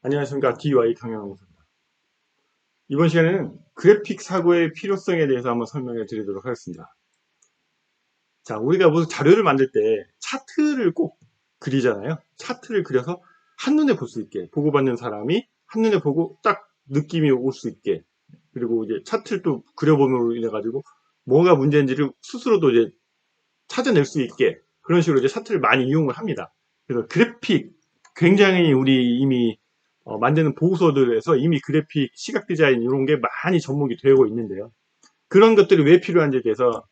안녕하십니까. DY 강영호입니다. 이번 시간에는 그래픽 사고의 필요성에 대해서 한번 설명해 드리도록 하겠습니다. 자, 우리가 무슨 자료를 만들 때 차트를 꼭 그리잖아요. 차트를 그려서 한눈에 볼 수 있게, 보고받는 사람이 한눈에 보고 딱 느낌이 올 수 있게, 그리고 이제 차트를 또 그려보므로 인해 가지고 뭐가 문제인지를 스스로도 이제 찾아낼 수 있게, 그런 식으로 이제 차트를 많이 이용을 합니다. 그래서 그래픽, 굉장히 우리 이미 만드는 보고서들에서 이미 그래픽, 시각 디자인 이런 게 많이 접목이 되고 있는데요. 그런 것들이 왜 필요한지에 대해서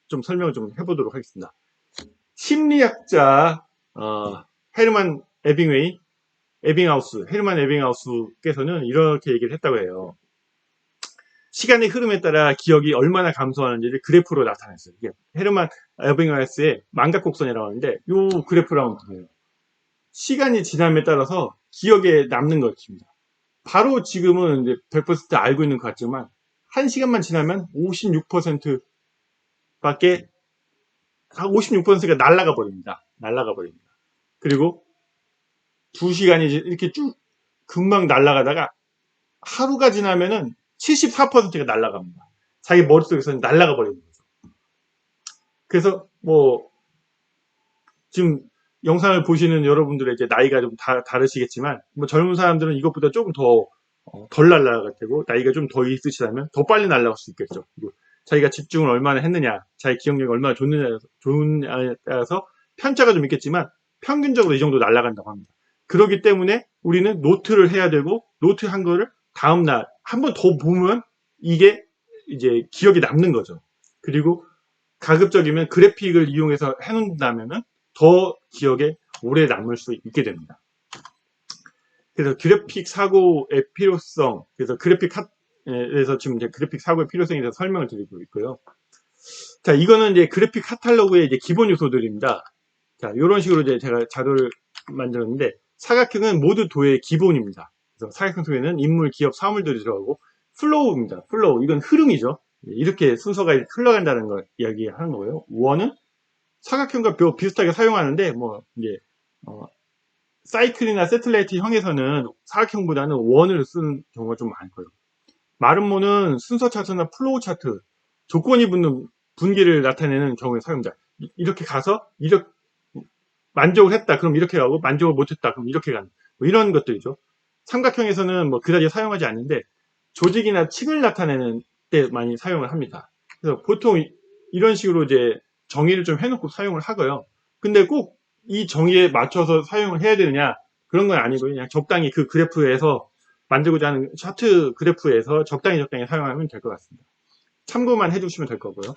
좀 설명을 좀 해보도록 하겠습니다. 심리학자 헤르만 헤르만 에빙하우스께서는 이렇게 얘기를 했다고 해요. 시간의 흐름에 따라 기억이 얼마나 감소하는지를 그래프로 나타냈어요. 이게 헤르만 에빙하우스의 망각곡선이라고 하는데 이 그래프를 한번 보세요. 시간이 지남에 따라서 기억에 남는 것입니다. 바로 지금은 이제 100% 알고 있는 것 같지만 1시간만 지나면 56%밖에 56%가 날아가 버립니다. 날아가 버립니다. 그리고 2시간이 이렇게 쭉 금방 날아가다가 하루가 지나면은 74%가 날아갑니다. 자기 머릿속에서는 날아가 버리는 거죠. 그래서 뭐 지금 영상을 보시는 여러분들의 이제 나이가 좀 다르시겠지만 뭐 젊은 사람들은 이것보다 조금 더 덜 날아갈 테고 나이가 좀 더 있으시다면 더 빨리 날아갈 수 있겠죠. 그리고 자기가 집중을 얼마나 했느냐, 자기 기억력이 얼마나 좋느냐에 따라서 편차가 좀 있겠지만 평균적으로 이 정도 날아간다고 합니다. 그렇기 때문에 우리는 노트를 해야 되고 노트 한 거를 다음날 한 번 더 보면 이게 이제 기억이 남는 거죠. 그리고 가급적이면 그래픽을 이용해서 해놓는다면은 더 기억에 오래 남을 수 있게 됩니다. 그래서 그래픽 사고의 필요성, 그래서 그래서 지금 이제 그래픽 사고의 필요성에 대해서 설명을 드리고 있고요. 자, 이거는 이제 그래픽 카탈로그의 이제 기본 요소들입니다. 자, 이런 식으로 이제 제가 자료를 만들었는데 사각형은 모두 도의 기본입니다. 그래서 사각형 속에는 인물, 기업, 사물들이 들어가고 플로우입니다. 플로우, 이건 흐름이죠. 이렇게 순서가 흘러간다는 걸 이야기하는 거예요. 원은 사각형과 비슷하게 사용하는데 뭐 이제 사이클이나 세틀라이트 형에서는 사각형보다는 원을 쓰는 경우가 좀 많고요. 마름모는 순서 차트나 플로우 차트, 조건이 붙는 분기를 나타내는 경우에 사용합니다. 이렇게 가서 이렇게 만족을 했다 그럼 이렇게 가고 만족을 못했다 그럼 이렇게 가는 뭐 이런 것들이죠. 삼각형에서는 뭐 그다지 사용하지 않는데 조직이나 층을 나타내는 때 많이 사용을 합니다. 그래서 보통 이런 식으로 이제 정의를 좀 해놓고 사용을 하고요. 근데 꼭 이 정의에 맞춰서 사용을 해야 되느냐 그런 건 아니고요. 그냥 적당히 그 그래프에서 만들고자 하는 차트 그래프에서 적당히 사용하면 될 것 같습니다. 참고만 해주시면 될 거고요.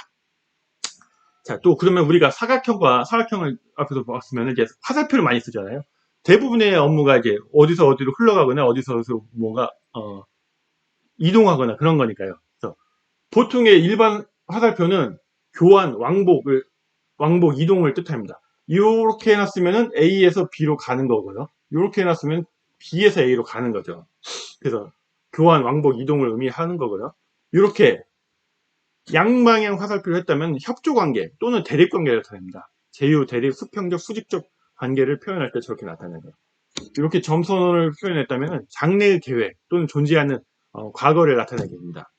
자, 또 그러면 우리가 사각형과 사각형을 앞에서 봤으면 이제 화살표를 많이 쓰잖아요. 대부분의 업무가 이제 어디서 어디로 흘러가거나 어디서 뭐가 이동하거나 그런 거니까요. 그래서 보통의 일반 화살표는 교환, 왕복 이동을 뜻합니다. 이렇게 해놨으면 A에서 B로 가는 거고요. 이렇게 해놨으면 B에서 A로 가는 거죠. 그래서 교환, 왕복 이동을 의미하는 거고요. 이렇게 양방향 화살표를 했다면 협조관계 또는 대립관계를 나타냅니다. 제휴, 대립, 수평적, 수직적 관계를 표현할 때 저렇게 나타내요. 이렇게 점선을 표현했다면 장래의 계획 또는 존재하지 않는 과거를 나타내게 됩니다.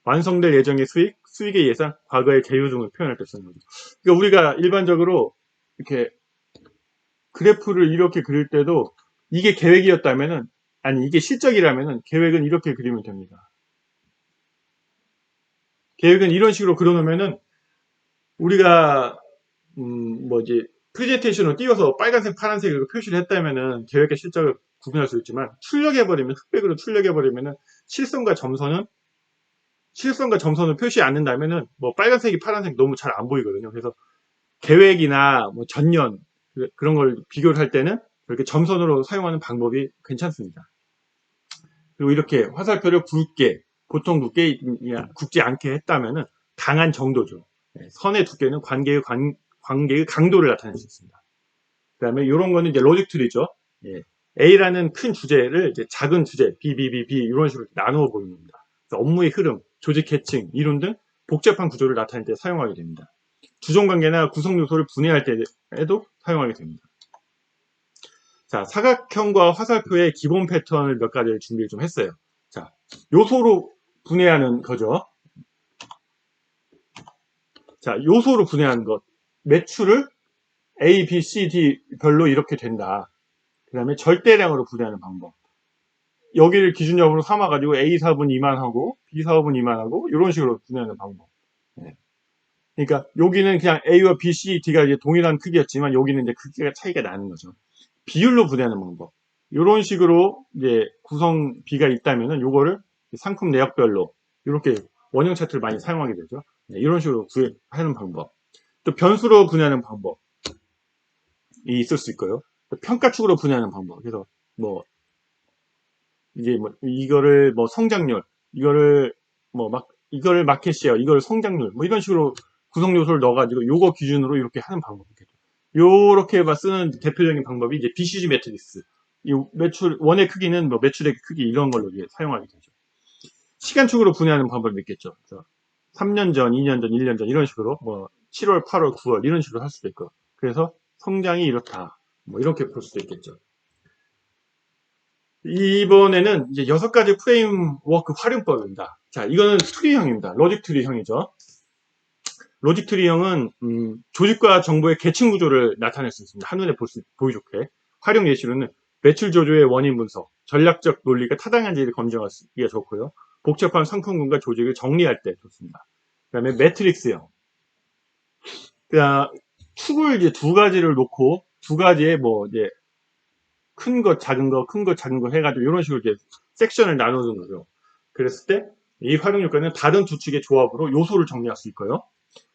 완성될 예정의 수익, 수익의 예상, 과거의 계유 등을 표현할 때 쓰는 거죠. 그러니까 우리가 일반적으로 이렇게 그래프를 이렇게 그릴 때도 이게 계획이었다면은 아니 이게 실적이라면은 계획은 이렇게 그리면 됩니다. 계획은 이런 식으로 그려놓으면은 우리가 뭐지 프레젠테이션을 띄워서 빨간색, 파란색으로 표시를 했다면은 계획과 실적을 구분할 수 있지만 출력해버리면 흑백으로 출력해버리면은 실선과 점선을 표시 않는다면은 뭐 빨간색이 파란색 너무 잘 안 보이거든요. 그래서 계획이나 뭐 전년 그런 걸 비교를 할 때는 이렇게 점선으로 사용하는 방법이 괜찮습니다. 그리고 이렇게 화살표를 보통 굵게 굵지 않게 했다면은 강한 정도죠. 선의 두께는 관계의 강도를 나타낼 수 있습니다. 그 다음에 이런 거는 이제 로직 트리죠. A라는 큰 주제를 이제 작은 주제 B 이런 식으로 나누어 보입니다. 업무의 흐름, 조직 계층, 이론 등 복잡한 구조를 나타낼 때 사용하게 됩니다. 주종관계나 구성 요소를 분해할 때에도 사용하게 됩니다. 자, 사각형과 화살표의 기본 패턴을 몇 가지를 준비를 좀 했어요. 자, 요소로 분해하는 거죠. 자, 요소로 분해하는 것. 매출을 A, B, C, D 별로 이렇게 된다. 그 다음에 절대량으로 분해하는 방법. 여기를 기준점으로 삼아가지고 A 사업은 이만하고 B 사업은 이만하고 이런 식으로 분해하는 방법. 네. 그러니까 여기는 그냥 A와 B, C, D가 이제 동일한 크기였지만 여기는 이제 크기가 차이가 나는 거죠. 비율로 분해하는 방법. 이런 식으로 이제 구성 B가 있다면은 요거를 상품 내역별로 이렇게 원형 차트를 많이 사용하게 되죠. 네, 이런 식으로 구하는 방법. 또 변수로 분해하는 방법이 있을 수 있고요. 또 평가축으로 분해하는 방법. 그래서 뭐 이게 뭐 이거를 뭐 성장률, 이거를 뭐 막 이거를 마켓 셰어, 이걸 성장률 뭐 이런 식으로 구성 요소를 넣어가지고 요거 기준으로 이렇게 하는 방법이겠죠. 요렇게 쓰는 대표적인 방법이 이제 BCG 매트릭스. 이 매출 원의 크기는 뭐 매출의 크기 이런 걸로 이제 사용하게 되죠. 시간축으로 분해하는 방법이 있겠죠. 3년 전, 2년 전, 1년 전 이런 식으로 뭐 7월, 8월, 9월 이런 식으로 할 수도 있고. 그래서 성장이 이렇다. 뭐 이렇게 볼 수도 있겠죠. 이번에는 이제 6가지 프레임워크 활용법입니다. 자, 이거는 트리형입니다. 로직 트리형이죠. 로직 트리형은 조직과 정보의 계층 구조를 나타낼 수 있습니다. 한눈에 보기 좋게. 활용 예시로는 매출 조조의 원인 분석, 전략적 논리가 타당한지를 검증하기가 좋고요. 복잡한 상품군과 조직을 정리할 때 좋습니다. 그 다음에 매트릭스형. 그러니까 축을 이제 2가지를 놓고 2가지의 뭐 이제 큰 것, 작은 거, 큰 것, 작은 거 해가지고 이런 식으로 이제 섹션을 나누는 거죠. 그랬을 때 이 활용 효과는 다른 두 축의 조합으로 요소를 정리할 수 있고요.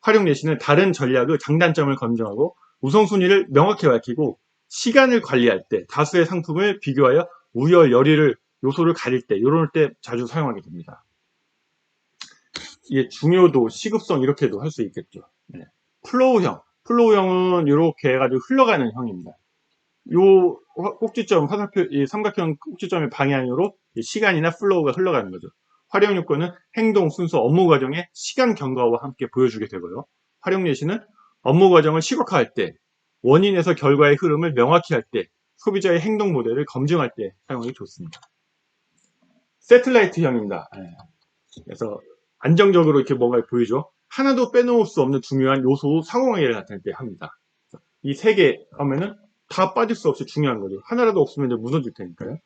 활용 예시는 다른 전략의 장단점을 검증하고 우선순위를 명확히 밝히고 시간을 관리할 때 다수의 상품을 비교하여 우열, 열의를 요소를 가릴 때 이럴 때 자주 사용하게 됩니다. 이게 중요도, 시급성 이렇게도 할 수 있겠죠. 네. 플로우형은 이렇게 해가지고 흘러가는 형입니다. 요 꼭지점, 화살표, 이 삼각형 꼭지점의 방향으로 시간이나 플로우가 흘러가는 거죠. 활용 요건은 행동, 순서, 업무 과정의 시간 경과와 함께 보여주게 되고요. 활용 예시는 업무 과정을 시각화할 때, 원인에서 결과의 흐름을 명확히 할 때, 소비자의 행동 모델을 검증할 때 사용하기 좋습니다. 세틀라이트형입니다. 그래서 안정적으로 이렇게 뭔가를 보여줘. 하나도 빼놓을 수 없는 중요한 요소 상호관계를 나타낼 때 합니다. 이 3개 하면은 다 빠질 수 없이 중요한 거죠. 하나라도 없으면 이제 무너질 테니까요.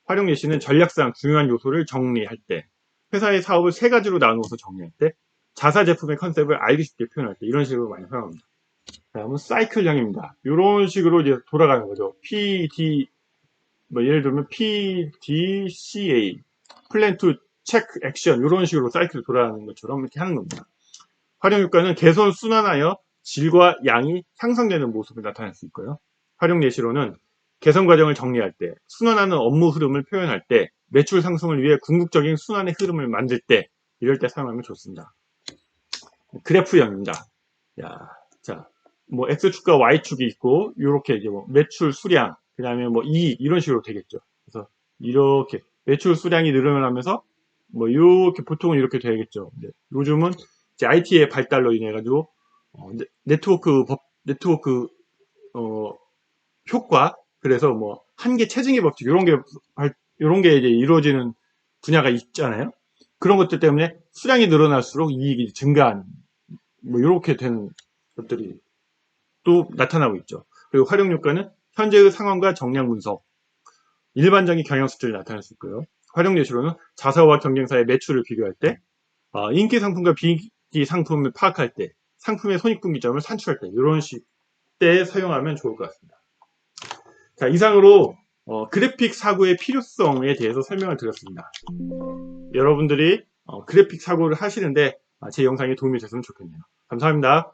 활용 예시는 전략상 중요한 요소를 정리할 때, 회사의 사업을 3가지로 나누어서 정리할 때, 자사 제품의 컨셉을 알기 쉽게 표현할 때 이런 식으로 많이 사용합니다. 다음은 사이클형입니다. 이런 식으로 이제 돌아가는 거죠. PD 뭐 예를 들면 PDCA 플랜 투 체크 액션 이런 식으로 사이클 돌아가는 것처럼 이렇게 하는 겁니다. 활용 효과는 개선 순환하여 질과 양이 향상되는 모습을 나타낼 수 있고요. 활용 예시로는 개선 과정을 정리할 때, 순환하는 업무 흐름을 표현할 때, 매출 상승을 위해 궁극적인 순환의 흐름을 만들 때, 이럴 때 사용하면 좋습니다. 그래프형입니다. 자, 뭐 X축과 Y축이 있고, 이렇게 이제 뭐 매출 수량, 그 다음에 뭐 이익, 이런 식으로 되겠죠. 그래서 이렇게 매출 수량이 늘어나면서, 뭐 이렇게 보통은 이렇게 되겠죠. 요즘은 이제 IT의 발달로 인해 가지고 네트워크 효과, 그래서 뭐 한계 체증의 법칙 이런 게 이제 이루어지는 분야가 있잖아요. 그런 것들 때문에 수량이 늘어날수록 이익이 증가하는 뭐 이렇게 되는 것들이 또 나타나고 있죠. 그리고 활용 효과는 현재의 상황과 정량 분석, 일반적인 경영 수치를 나타낼 수 있고요. 활용 예시로는 자사와 경쟁사의 매출을 비교할 때, 인기 상품과 비인기 상품을 파악할 때, 상품의 손익분기점을 산출할 때 이런 식 때 사용하면 좋을 것 같습니다. 자, 이상으로 그래픽 사고의 필요성에 대해서 설명을 드렸습니다. 여러분들이 그래픽 사고를 하시는데 제 영상이 도움이 됐으면 좋겠네요. 감사합니다.